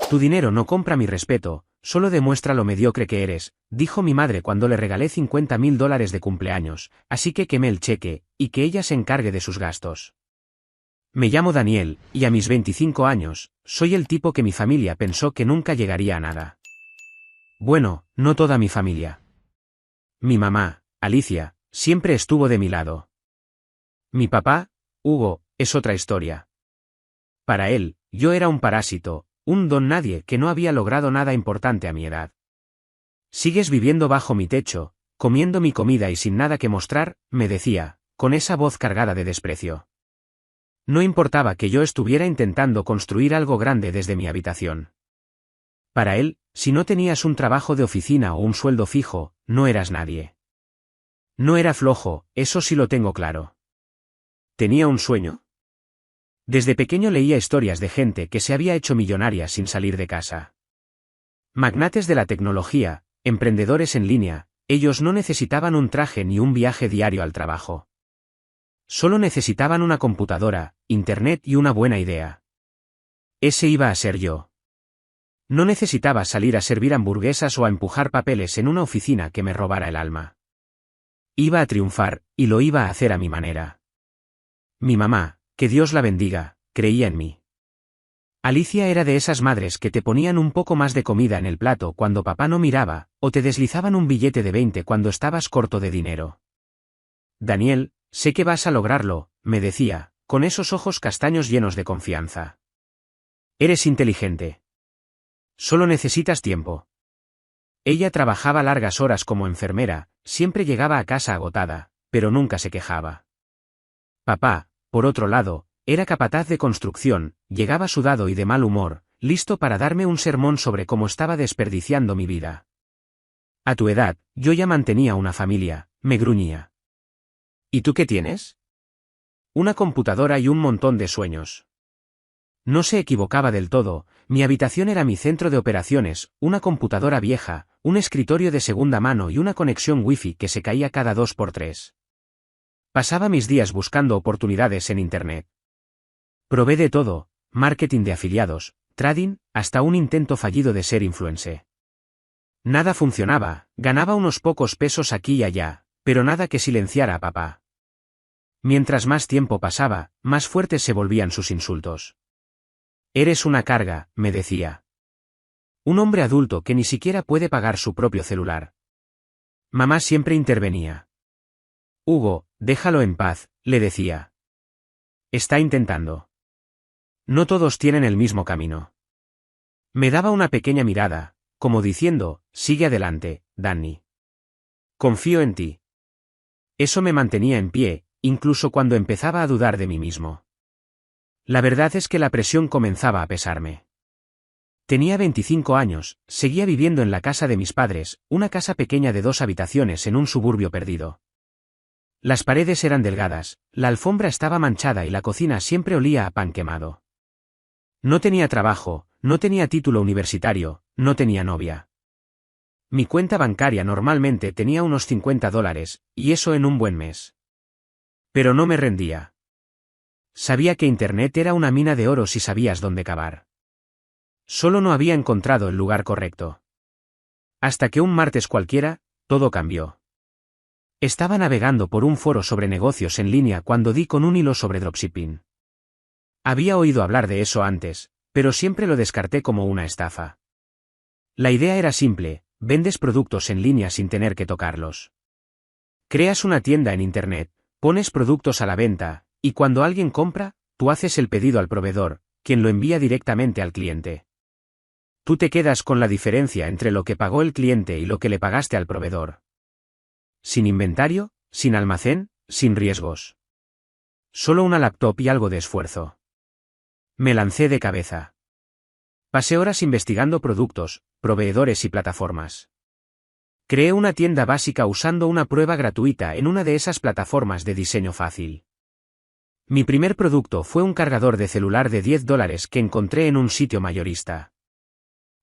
Tu dinero no compra mi respeto, solo demuestra lo mediocre que eres, dijo mi madre cuando le regalé $50.000 de cumpleaños, así que quemé el cheque, y que ella se encargue de sus gastos. Me llamo Daniel, y a mis 25 años, soy el tipo que mi familia pensó que nunca llegaría a nada. Bueno, no toda mi familia. Mi mamá, Alicia, siempre estuvo de mi lado. Mi papá, Hugo, es otra historia. Para él, yo era un parásito, un don nadie que no había logrado nada importante a mi edad. Sigues viviendo bajo mi techo, comiendo mi comida y sin nada que mostrar, me decía, con esa voz cargada de desprecio. No importaba que yo estuviera intentando construir algo grande desde mi habitación. Para él, si no tenías un trabajo de oficina o un sueldo fijo, no eras nadie. No era flojo, eso sí lo tengo claro. ¿Tenía un sueño? Desde pequeño leía historias de gente que se había hecho millonaria sin salir de casa. Magnates de la tecnología, emprendedores en línea, ellos no necesitaban un traje ni un viaje diario al trabajo. Solo necesitaban una computadora, internet y una buena idea. Ese iba a ser yo. No necesitaba salir a servir hamburguesas o a empujar papeles en una oficina que me robara el alma. Iba a triunfar, y lo iba a hacer a mi manera. Mi mamá, que Dios la bendiga, creía en mí. Alicia era de esas madres que te ponían un poco más de comida en el plato cuando papá no miraba, o te deslizaban un billete de 20 cuando estabas corto de dinero. Daniel, sé que vas a lograrlo, me decía, con esos ojos castaños llenos de confianza. Eres inteligente. Solo necesitas tiempo. Ella trabajaba largas horas como enfermera, siempre llegaba a casa agotada, pero nunca se quejaba. Papá, por otro lado, era capataz de construcción, llegaba sudado y de mal humor, listo para darme un sermón sobre cómo estaba desperdiciando mi vida. A tu edad, yo ya mantenía una familia, me gruñía. ¿Y tú qué tienes? Una computadora y un montón de sueños. No se equivocaba del todo, mi habitación era mi centro de operaciones, una computadora vieja, un escritorio de segunda mano y una conexión wifi que se caía cada 2x3. Pasaba mis días buscando oportunidades en Internet. Probé de todo, marketing de afiliados, trading, hasta un intento fallido de ser influencer. Nada funcionaba, ganaba unos pocos pesos aquí y allá, pero nada que silenciara a papá. Mientras más tiempo pasaba, más fuertes se volvían sus insultos. Eres una carga, me decía. Un hombre adulto que ni siquiera puede pagar su propio celular. Mamá siempre intervenía. Hugo, déjalo en paz, le decía. Está intentando. No todos tienen el mismo camino. Me daba una pequeña mirada, como diciendo, sigue adelante, Danny. Confío en ti. Eso me mantenía en pie, incluso cuando empezaba a dudar de mí mismo. La verdad es que la presión comenzaba a pesarme. Tenía 25 años, seguía viviendo en la casa de mis padres, una casa pequeña de 2 habitaciones en un suburbio perdido. Las paredes eran delgadas, la alfombra estaba manchada y la cocina siempre olía a pan quemado. No tenía trabajo, no tenía título universitario, no tenía novia. Mi cuenta bancaria normalmente tenía unos $50, y eso en un buen mes. Pero no me rendía. Sabía que Internet era una mina de oro si sabías dónde cavar. Solo no había encontrado el lugar correcto. Hasta que un martes cualquiera, todo cambió. Estaba navegando por un foro sobre negocios en línea cuando di con un hilo sobre dropshipping. Había oído hablar de eso antes, pero siempre lo descarté como una estafa. La idea era simple, vendes productos en línea sin tener que tocarlos. Creas una tienda en Internet, pones productos a la venta, y cuando alguien compra, tú haces el pedido al proveedor, quien lo envía directamente al cliente. Tú te quedas con la diferencia entre lo que pagó el cliente y lo que le pagaste al proveedor. Sin inventario, sin almacén, sin riesgos. Solo una laptop y algo de esfuerzo. Me lancé de cabeza. Pasé horas investigando productos, proveedores y plataformas. Creé una tienda básica usando una prueba gratuita en una de esas plataformas de diseño fácil. Mi primer producto fue un cargador de celular de $10 que encontré en un sitio mayorista.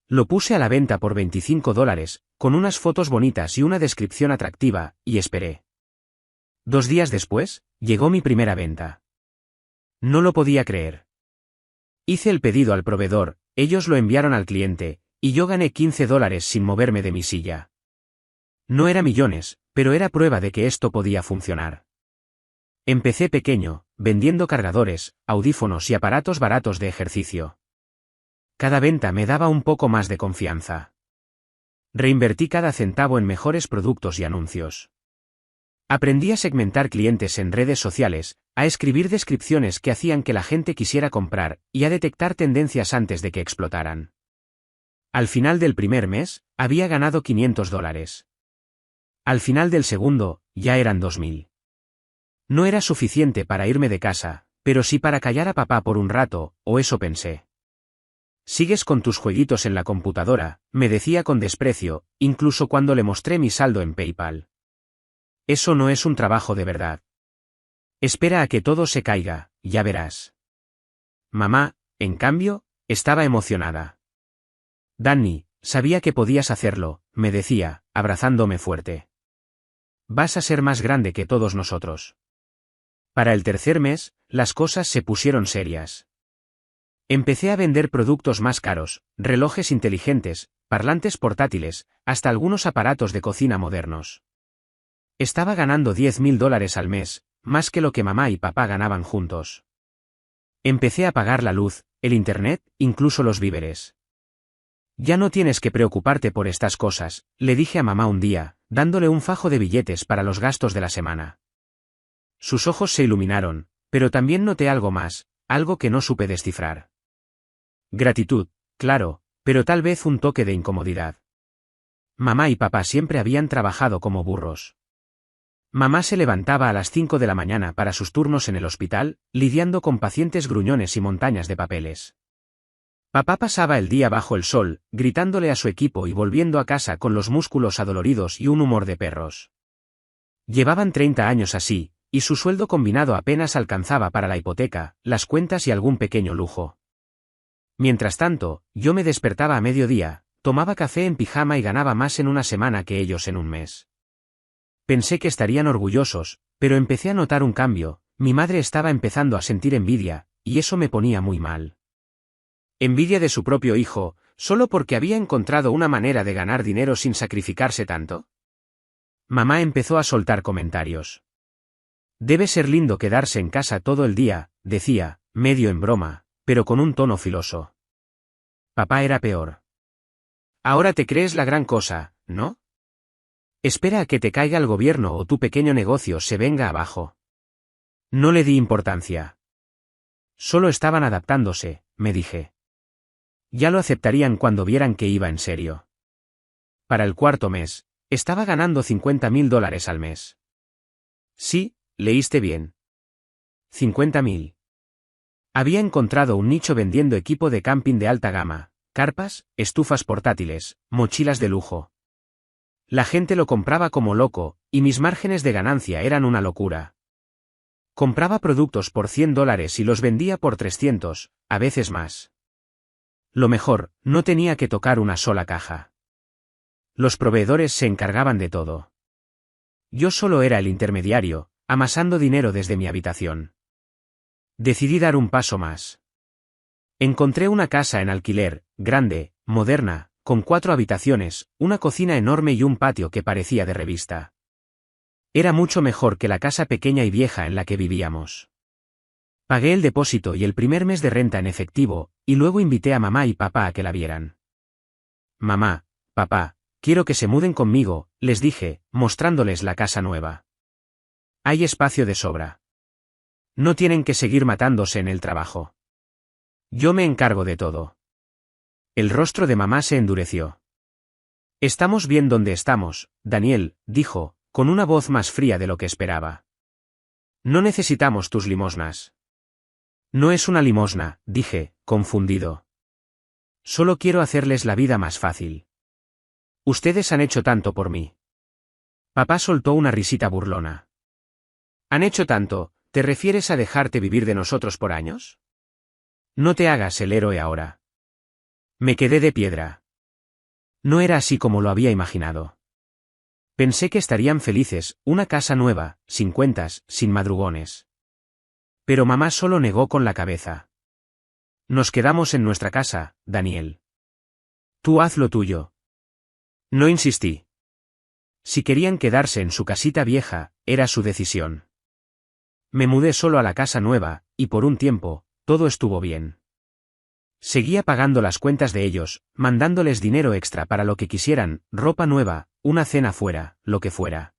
Lo puse a la venta por $25, con unas fotos bonitas y una descripción atractiva, y esperé. 2 días después, llegó mi primera venta. No lo podía creer. Hice el pedido al proveedor, Ellos lo enviaron al cliente, y yo gané $15 sin moverme de mi silla. No era millones, pero era prueba de que esto podía funcionar. Empecé pequeño, vendiendo cargadores, audífonos y aparatos baratos de ejercicio. Cada venta me daba un poco más de confianza. Reinvertí cada centavo en mejores productos y anuncios. Aprendí a segmentar clientes en redes sociales, a escribir descripciones que hacían que la gente quisiera comprar, y a detectar tendencias antes de que explotaran. Al final del primer mes, había ganado $500. Al final del segundo, ya eran 2.000. No era suficiente para irme de casa, pero sí para callar a papá por un rato, o eso pensé. «Sigues con tus jueguitos en la computadora», me decía con desprecio, incluso cuando le mostré mi saldo en PayPal. Eso no es un trabajo de verdad. Espera a que todo se caiga, ya verás. Mamá, en cambio, estaba emocionada. «Danny, sabía que podías hacerlo», me decía, abrazándome fuerte. «Vas a ser más grande que todos nosotros». Para el tercer mes, las cosas se pusieron serias. Empecé a vender productos más caros, relojes inteligentes, parlantes portátiles, hasta algunos aparatos de cocina modernos. Estaba ganando $10.000 al mes, más que lo que mamá y papá ganaban juntos. Empecé a pagar la luz, el internet, incluso los víveres. «Ya no tienes que preocuparte por estas cosas», le dije a mamá un día, dándole un fajo de billetes para los gastos de la semana. Sus ojos se iluminaron, pero también noté algo más, algo que no supe descifrar. Gratitud, claro, pero tal vez un toque de incomodidad. Mamá y papá siempre habían trabajado como burros. Mamá se levantaba a las 5 de la mañana para sus turnos en el hospital, lidiando con pacientes gruñones y montañas de papeles. Papá pasaba el día bajo el sol, gritándole a su equipo y volviendo a casa con los músculos adoloridos y un humor de perros. Llevaban 30 años así, y su sueldo combinado apenas alcanzaba para la hipoteca, las cuentas y algún pequeño lujo. Mientras tanto, yo me despertaba a mediodía, tomaba café en pijama y ganaba más en una semana que ellos en un mes. Pensé que estarían orgullosos, pero empecé a notar un cambio. Mi madre estaba empezando a sentir envidia, y eso me ponía muy mal. Envidia de su propio hijo, solo porque había encontrado una manera de ganar dinero sin sacrificarse tanto. Mamá empezó a soltar comentarios. «Debe ser lindo quedarse en casa todo el día», decía, medio en broma, pero con un tono filoso. Papá era peor. «Ahora te crees la gran cosa, ¿no? Espera a que te caiga el gobierno o tu pequeño negocio se venga abajo». No le di importancia. Solo estaban adaptándose, me dije. Ya lo aceptarían cuando vieran que iba en serio. Para el cuarto mes, estaba ganando $50.000 al mes. Sí, leíste bien. 50.000. Había encontrado un nicho vendiendo equipo de camping de alta gama, carpas, estufas portátiles, mochilas de lujo. La gente lo compraba como loco, y mis márgenes de ganancia eran una locura. Compraba productos por $100 y los vendía por 300, a veces más. Lo mejor, no tenía que tocar una sola caja. Los proveedores se encargaban de todo. Yo solo era el intermediario, amasando dinero desde mi habitación. Decidí dar un paso más. Encontré una casa en alquiler, grande, moderna, con 4 habitaciones, una cocina enorme y un patio que parecía de revista. Era mucho mejor que la casa pequeña y vieja en la que vivíamos. Pagué el depósito y el primer mes de renta en efectivo, y luego invité a mamá y papá a que la vieran. «Mamá, papá, quiero que se muden conmigo», les dije, mostrándoles la casa nueva. «Hay espacio de sobra. No tienen que seguir matándose en el trabajo. Yo me encargo de todo». El rostro de mamá se endureció. «Estamos bien donde estamos, Daniel», dijo, con una voz más fría de lo que esperaba. «No necesitamos tus limosnas». «No es una limosna», dije, confundido. «Solo quiero hacerles la vida más fácil. Ustedes han hecho tanto por mí». Papá soltó una risita burlona. «¿Han hecho tanto? ¿Te refieres a dejarte vivir de nosotros por años? No te hagas el héroe ahora». Me quedé de piedra. No era así como lo había imaginado. Pensé que estarían felices, una casa nueva, sin cuentas, sin madrugones. Pero mamá solo negó con la cabeza. Nos quedamos en nuestra casa, Daniel. Tú haz lo tuyo. No insistí. Si querían quedarse en su casita vieja, era su decisión. Me mudé solo a la casa nueva, y por un tiempo, todo estuvo bien. Seguía pagando las cuentas de ellos, mandándoles dinero extra para lo que quisieran, ropa nueva, una cena fuera, lo que fuera.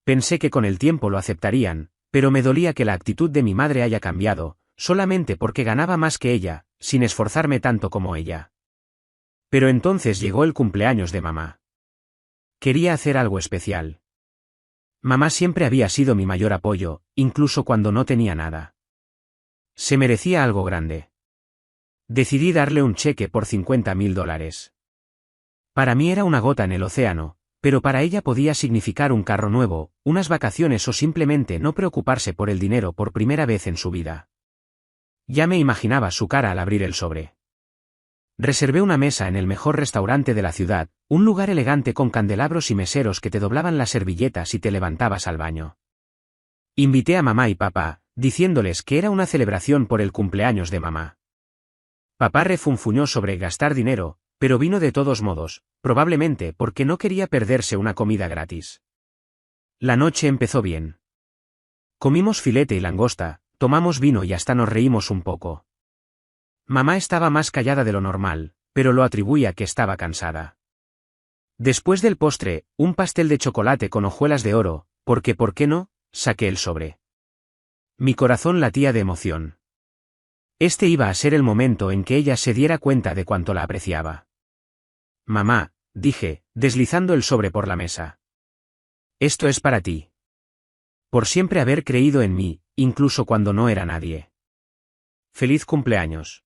Pensé que con el tiempo lo aceptarían, pero me dolía que la actitud de mi madre haya cambiado, solamente porque ganaba más que ella, sin esforzarme tanto como ella. Pero entonces llegó el cumpleaños de mamá. Quería hacer algo especial. Mamá siempre había sido mi mayor apoyo, incluso cuando no tenía nada. Se merecía algo grande. Decidí darle un cheque por $50.000. Para mí era una gota en el océano, pero para ella podía significar un carro nuevo, unas vacaciones o simplemente no preocuparse por el dinero por primera vez en su vida. Ya me imaginaba su cara al abrir el sobre. Reservé una mesa en el mejor restaurante de la ciudad, un lugar elegante con candelabros y meseros que te doblaban las servilletas y te levantabas al baño. Invité a mamá y papá, diciéndoles que era una celebración por el cumpleaños de mamá. Papá refunfuñó sobre gastar dinero, pero vino de todos modos, probablemente porque no quería perderse una comida gratis. La noche empezó bien. Comimos filete y langosta, tomamos vino y hasta nos reímos un poco. Mamá estaba más callada de lo normal, pero lo atribuía a que estaba cansada. Después del postre, un pastel de chocolate con hojuelas de oro, porque ¿por qué no? Saqué el sobre. Mi corazón latía de emoción. Este iba a ser el momento en que ella se diera cuenta de cuánto la apreciaba. Mamá, dije, deslizando el sobre por la mesa. Esto es para ti. Por siempre haber creído en mí, incluso cuando no era nadie. Feliz cumpleaños.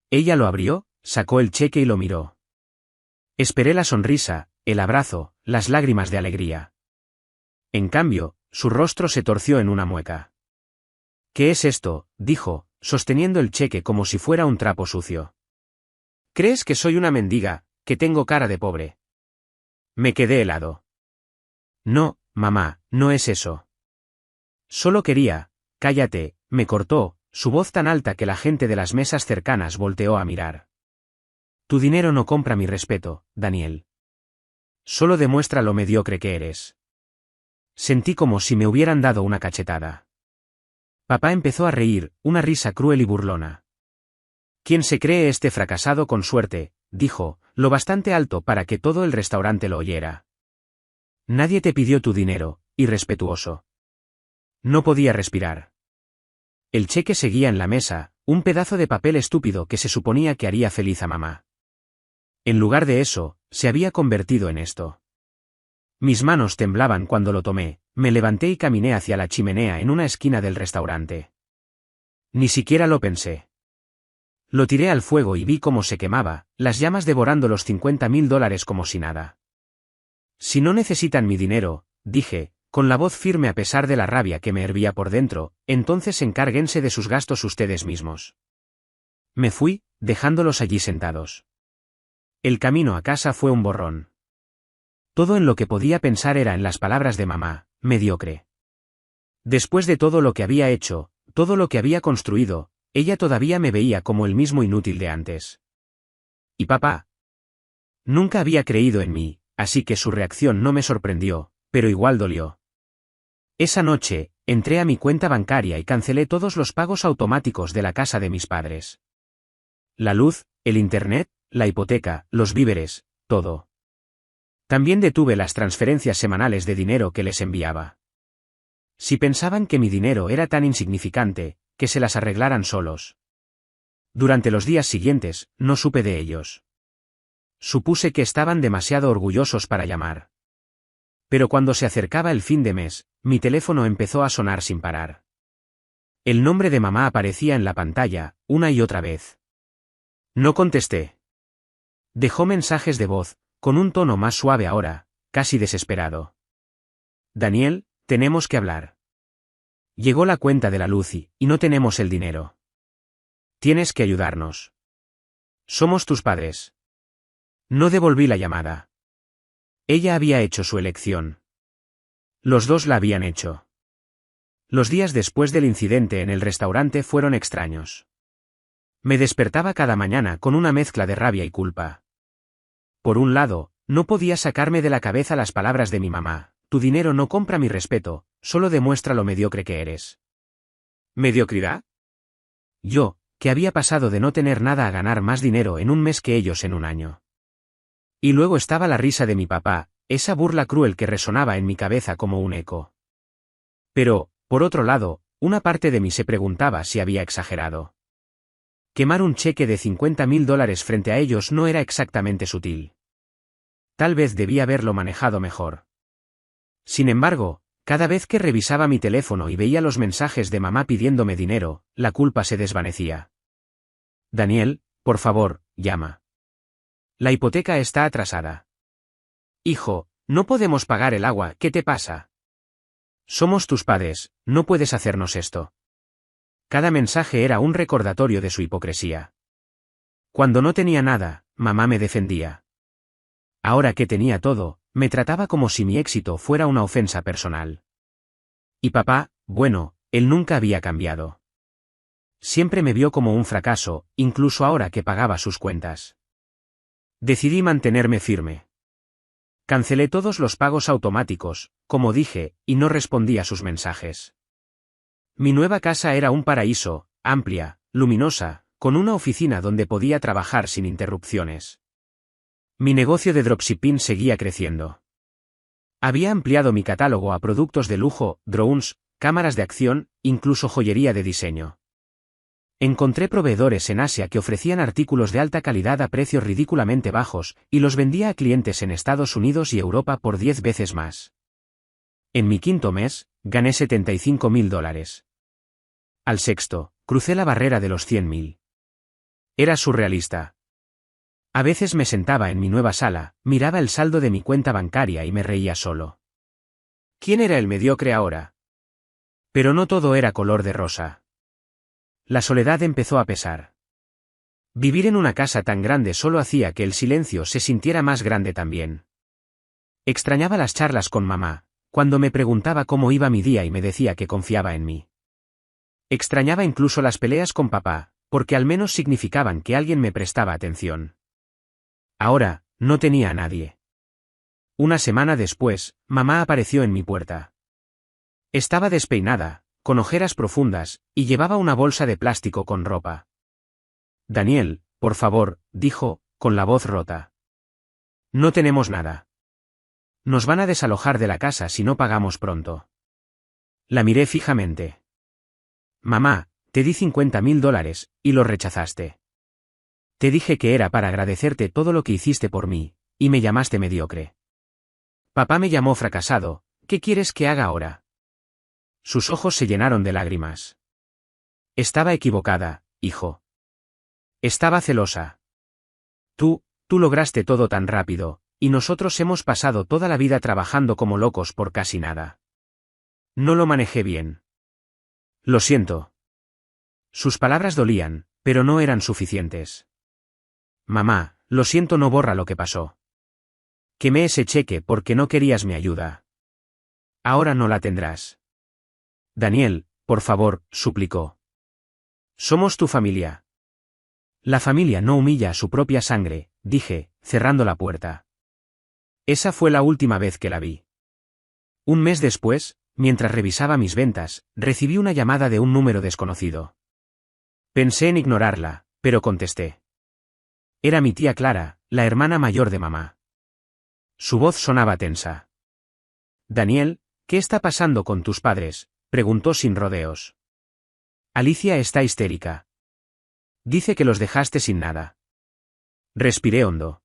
Ella lo abrió, sacó el cheque y lo miró. Esperé la sonrisa, el abrazo, las lágrimas de alegría. En cambio, su rostro se torció en una mueca. ¿Qué es esto?, dijo, sosteniendo el cheque como si fuera un trapo sucio. ¿Crees que soy una mendiga, que tengo cara de pobre? Me quedé helado. No, mamá, no es eso. Solo quería, cállate, me cortó, su voz tan alta que la gente de las mesas cercanas volteó a mirar. Tu dinero no compra mi respeto, Daniel. Solo demuestra lo mediocre que eres. Sentí como si me hubieran dado una cachetada. Papá empezó a reír, una risa cruel y burlona. ¿Quién se cree este fracasado con suerte?, dijo, lo bastante alto para que todo el restaurante lo oyera. Nadie te pidió tu dinero, irrespetuoso. No podía respirar. El cheque seguía en la mesa, un pedazo de papel estúpido que se suponía que haría feliz a mamá. En lugar de eso, se había convertido en esto. Mis manos temblaban cuando lo tomé, me levanté y caminé hacia la chimenea en una esquina del restaurante. Ni siquiera lo pensé. Lo tiré al fuego y vi cómo se quemaba, las llamas devorando los $50.000 como si nada. Si no necesitan mi dinero, dije, con la voz firme a pesar de la rabia que me hervía por dentro, entonces encárguense de sus gastos ustedes mismos. Me fui, dejándolos allí sentados. El camino a casa fue un borrón. Todo en lo que podía pensar era en las palabras de mamá, mediocre. Después de todo lo que había hecho, todo lo que había construido, ella todavía me veía como el mismo inútil de antes. ¿Y papá? Nunca había creído en mí, así que su reacción no me sorprendió, pero igual dolió. Esa noche, entré a mi cuenta bancaria y cancelé todos los pagos automáticos de la casa de mis padres. La luz, el internet, la hipoteca, los víveres, todo. También detuve las transferencias semanales de dinero que les enviaba. Si pensaban que mi dinero era tan insignificante, que se las arreglaran solos. Durante los días siguientes, no supe de ellos. Supuse que estaban demasiado orgullosos para llamar. Pero cuando se acercaba el fin de mes, mi teléfono empezó a sonar sin parar. El nombre de mamá aparecía en la pantalla, una y otra vez. No contesté. Dejó mensajes de voz, con un tono más suave ahora, casi desesperado. Daniel, tenemos que hablar. Llegó la cuenta de la luz y no tenemos el dinero. Tienes que ayudarnos. Somos tus padres. No devolví la llamada. Ella había hecho su elección. Los dos la habían hecho. Los días después del incidente en el restaurante fueron extraños. Me despertaba cada mañana con una mezcla de rabia y culpa. Por un lado, no podía sacarme de la cabeza las palabras de mi mamá: tu dinero no compra mi respeto, solo demuestra lo mediocre que eres. ¿Mediocridad? Yo, que había pasado de no tener nada a ganar más dinero en un mes que ellos en un año. Y luego estaba la risa de mi papá, esa burla cruel que resonaba en mi cabeza como un eco. Pero, por otro lado, una parte de mí se preguntaba si había exagerado. Quemar un cheque de $50.000 frente a ellos no era exactamente sutil. Tal vez debía haberlo manejado mejor. Sin embargo, cada vez que revisaba mi teléfono y veía los mensajes de mamá pidiéndome dinero, la culpa se desvanecía. Daniel, por favor, llama. La hipoteca está atrasada. Hijo, no podemos pagar el agua, ¿qué te pasa? Somos tus padres, no puedes hacernos esto. Cada mensaje era un recordatorio de su hipocresía. Cuando no tenía nada, mamá me defendía. Ahora que tenía todo, me trataba como si mi éxito fuera una ofensa personal. Y papá, bueno, él nunca había cambiado. Siempre me vio como un fracaso, incluso ahora que pagaba sus cuentas. Decidí mantenerme firme. Cancelé todos los pagos automáticos, como dije, y no respondí a sus mensajes. Mi nueva casa era un paraíso, amplia, luminosa, con una oficina donde podía trabajar sin interrupciones. Mi negocio de dropshipping seguía creciendo. Había ampliado mi catálogo a productos de lujo, drones, cámaras de acción, incluso joyería de diseño. Encontré proveedores en Asia que ofrecían artículos de alta calidad a precios ridículamente bajos, y los vendía a clientes en Estados Unidos y Europa por 10 veces más. En mi quinto mes, gané $75.000. Al sexto, crucé la barrera de los 100.000. Era surrealista. A veces me sentaba en mi nueva sala, miraba el saldo de mi cuenta bancaria y me reía solo. ¿Quién era el mediocre ahora? Pero no todo era color de rosa. La soledad empezó a pesar. Vivir en una casa tan grande solo hacía que el silencio se sintiera más grande también. Extrañaba las charlas con mamá, cuando me preguntaba cómo iba mi día y me decía que confiaba en mí. Extrañaba incluso las peleas con papá, porque al menos significaban que alguien me prestaba atención. Ahora, no tenía a nadie. Una semana después, mamá apareció en mi puerta. Estaba despeinada, con ojeras profundas, y llevaba una bolsa de plástico con ropa. Daniel, por favor, dijo, con la voz rota. No tenemos nada. Nos van a desalojar de la casa si no pagamos pronto. La miré fijamente. Mamá, te di $50.000, y lo rechazaste. Te dije que era para agradecerte todo lo que hiciste por mí, y me llamaste mediocre. Papá me llamó fracasado, ¿qué quieres que haga ahora? Sus ojos se llenaron de lágrimas. Estaba equivocada, hijo. Estaba celosa. Tú lograste todo tan rápido, y nosotros hemos pasado toda la vida trabajando como locos por casi nada. No lo manejé bien. Lo siento. Sus palabras dolían, pero no eran suficientes. Mamá, lo siento no borra lo que pasó. Quemé ese cheque porque no querías mi ayuda. Ahora no la tendrás. Daniel, por favor, suplicó. Somos tu familia. La familia no humilla a su propia sangre, dije, cerrando la puerta. Esa fue la última vez que la vi. Un mes después, mientras revisaba mis ventas, recibí una llamada de un número desconocido. Pensé en ignorarla, pero contesté. Era mi tía Clara, la hermana mayor de mamá. Su voz sonaba tensa. Daniel, ¿qué está pasando con tus padres?, preguntó sin rodeos. Alicia está histérica. Dice que los dejaste sin nada. Respiré hondo.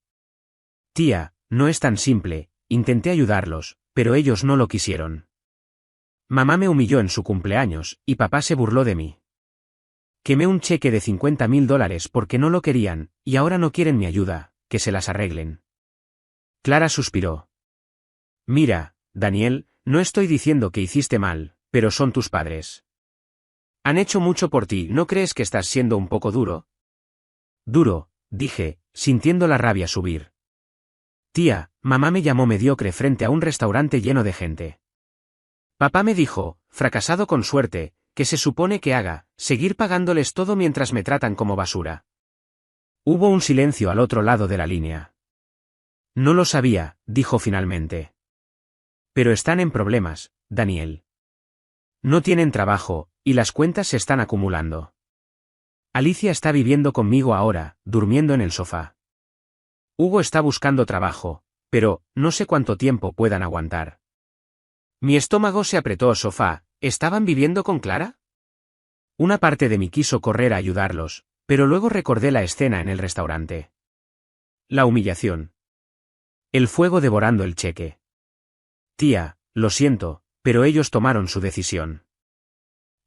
Tía, no es tan simple, intenté ayudarlos, pero ellos no lo quisieron. Mamá me humilló en su cumpleaños, y papá se burló de mí. Quemé un cheque de $50.000 porque no lo querían, y ahora no quieren mi ayuda, que se las arreglen. Clara suspiró. Mira, Daniel, no estoy diciendo que hiciste mal, pero son tus padres. Han hecho mucho por ti, ¿no crees que estás siendo un poco duro? Duro, dije, sintiendo la rabia subir. Tía, mamá me llamó mediocre frente a un restaurante lleno de gente. Papá me dijo, fracasado con suerte, ¿qué se supone que haga? ¿Seguir pagándoles todo mientras me tratan como basura? Hubo un silencio al otro lado de la línea. No lo sabía, dijo finalmente. Pero están en problemas, Daniel. No tienen trabajo, y las cuentas se están acumulando. Alicia está viviendo conmigo ahora, durmiendo en el sofá. Hugo está buscando trabajo, pero no sé cuánto tiempo puedan aguantar. Mi estómago se apretó. Sofá, ¿estaban viviendo con Clara? Una parte de mí quiso correr a ayudarlos, pero luego recordé la escena en el restaurante. La humillación. El fuego devorando el cheque. Tía, lo siento, pero ellos tomaron su decisión.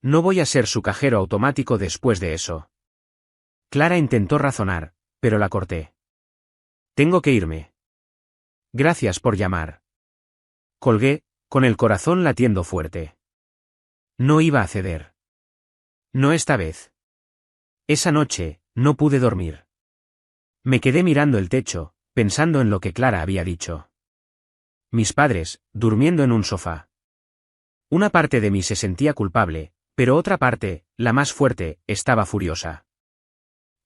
No voy a ser su cajero automático después de eso. Clara intentó razonar, pero la corté. Tengo que irme. Gracias por llamar. Colgué, con el corazón latiendo fuerte. No iba a ceder. No esta vez. Esa noche, no pude dormir. Me quedé mirando el techo, pensando en lo que Clara había dicho. Mis padres, durmiendo en un sofá. Una parte de mí se sentía culpable, pero otra parte, la más fuerte, estaba furiosa.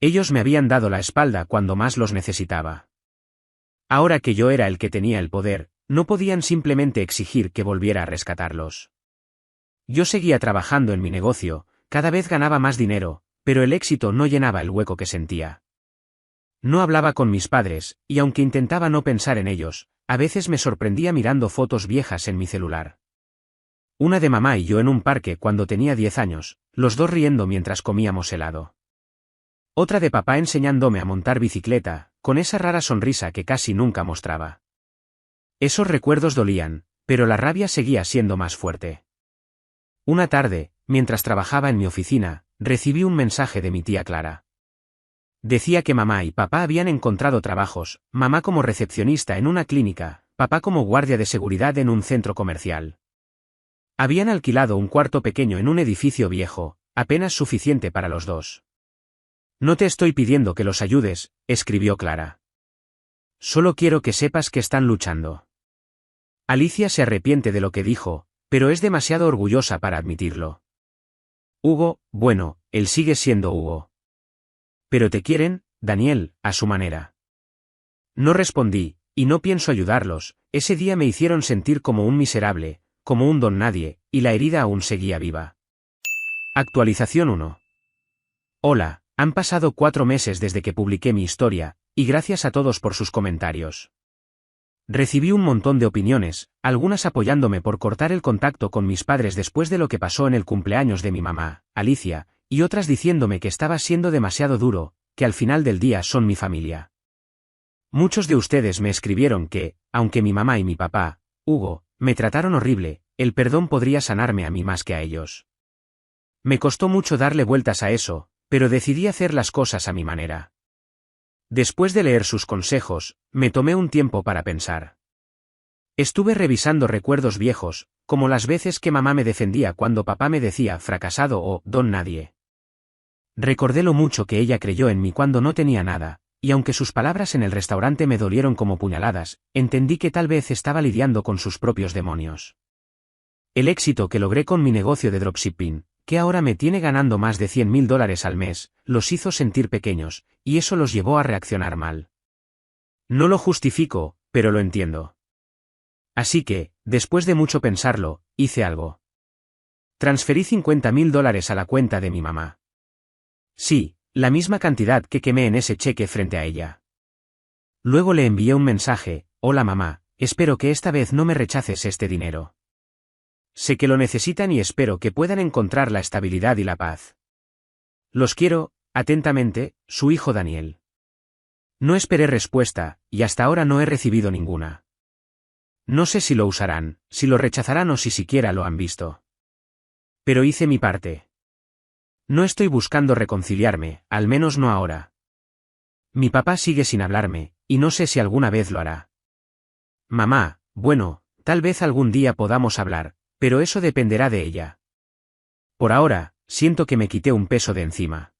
Ellos me habían dado la espalda cuando más los necesitaba. Ahora que yo era el que tenía el poder, no podían simplemente exigir que volviera a rescatarlos. Yo seguía trabajando en mi negocio, cada vez ganaba más dinero, pero el éxito no llenaba el hueco que sentía. No hablaba con mis padres, y aunque intentaba no pensar en ellos, a veces me sorprendía mirando fotos viejas en mi celular. Una de mamá y yo en un parque cuando tenía 10 años, los dos riendo mientras comíamos helado. Otra de papá enseñándome a montar bicicleta, con esa rara sonrisa que casi nunca mostraba. Esos recuerdos dolían, pero la rabia seguía siendo más fuerte. Una tarde, mientras trabajaba en mi oficina, recibí un mensaje de mi tía Clara. Decía que mamá y papá habían encontrado trabajos, mamá como recepcionista en una clínica, papá como guardia de seguridad en un centro comercial. Habían alquilado un cuarto pequeño en un edificio viejo, apenas suficiente para los dos. No te estoy pidiendo que los ayudes, escribió Clara. Solo quiero que sepas que están luchando. Alicia se arrepiente de lo que dijo, pero es demasiado orgullosa para admitirlo. Hugo, bueno, él sigue siendo Hugo. Pero te quieren, Daniel, a su manera. No respondí, y no pienso ayudarlos. Ese día me hicieron sentir como un miserable, como un don nadie, y la herida aún seguía viva. Actualización 1. Hola, han pasado 4 meses desde que publiqué mi historia, y gracias a todos por sus comentarios. Recibí un montón de opiniones, algunas apoyándome por cortar el contacto con mis padres después de lo que pasó en el cumpleaños de mi mamá, Alicia, y otras diciéndome que estaba siendo demasiado duro, que al final del día son mi familia. Muchos de ustedes me escribieron que, aunque mi mamá y mi papá, Hugo, me trataron horrible, el perdón podría sanarme a mí más que a ellos. Me costó mucho darle vueltas a eso, pero decidí hacer las cosas a mi manera. Después de leer sus consejos, me tomé un tiempo para pensar. Estuve revisando recuerdos viejos, como las veces que mamá me defendía cuando papá me decía fracasado o don nadie. Recordé lo mucho que ella creyó en mí cuando no tenía nada, y aunque sus palabras en el restaurante me dolieron como puñaladas, entendí que tal vez estaba lidiando con sus propios demonios. El éxito que logré con mi negocio de dropshipping, que ahora me tiene ganando más de $100.000 al mes, los hizo sentir pequeños, y eso los llevó a reaccionar mal. No lo justifico, pero lo entiendo. Así que, después de mucho pensarlo, hice algo. Transferí $50.000 a la cuenta de mi mamá. Sí, la misma cantidad que quemé en ese cheque frente a ella. Luego le envié un mensaje: hola mamá, espero que esta vez no me rechaces este dinero. Sé que lo necesitan y espero que puedan encontrar la estabilidad y la paz. Los quiero, atentamente, su hijo Daniel. No esperé respuesta, y hasta ahora no he recibido ninguna. No sé si lo usarán, si lo rechazarán o si siquiera lo han visto. Pero hice mi parte. No estoy buscando reconciliarme, al menos no ahora. Mi papá sigue sin hablarme, y no sé si alguna vez lo hará. Mamá, bueno, tal vez algún día podamos hablar, pero eso dependerá de ella. Por ahora, siento que me quité un peso de encima.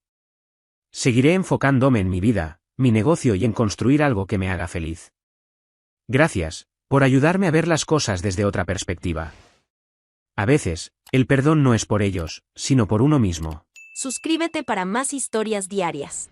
Seguiré enfocándome en mi vida, mi negocio y en construir algo que me haga feliz. Gracias, por ayudarme a ver las cosas desde otra perspectiva. A veces, El perdón no es por ellos, sino por uno mismo. Suscríbete para más historias diarias.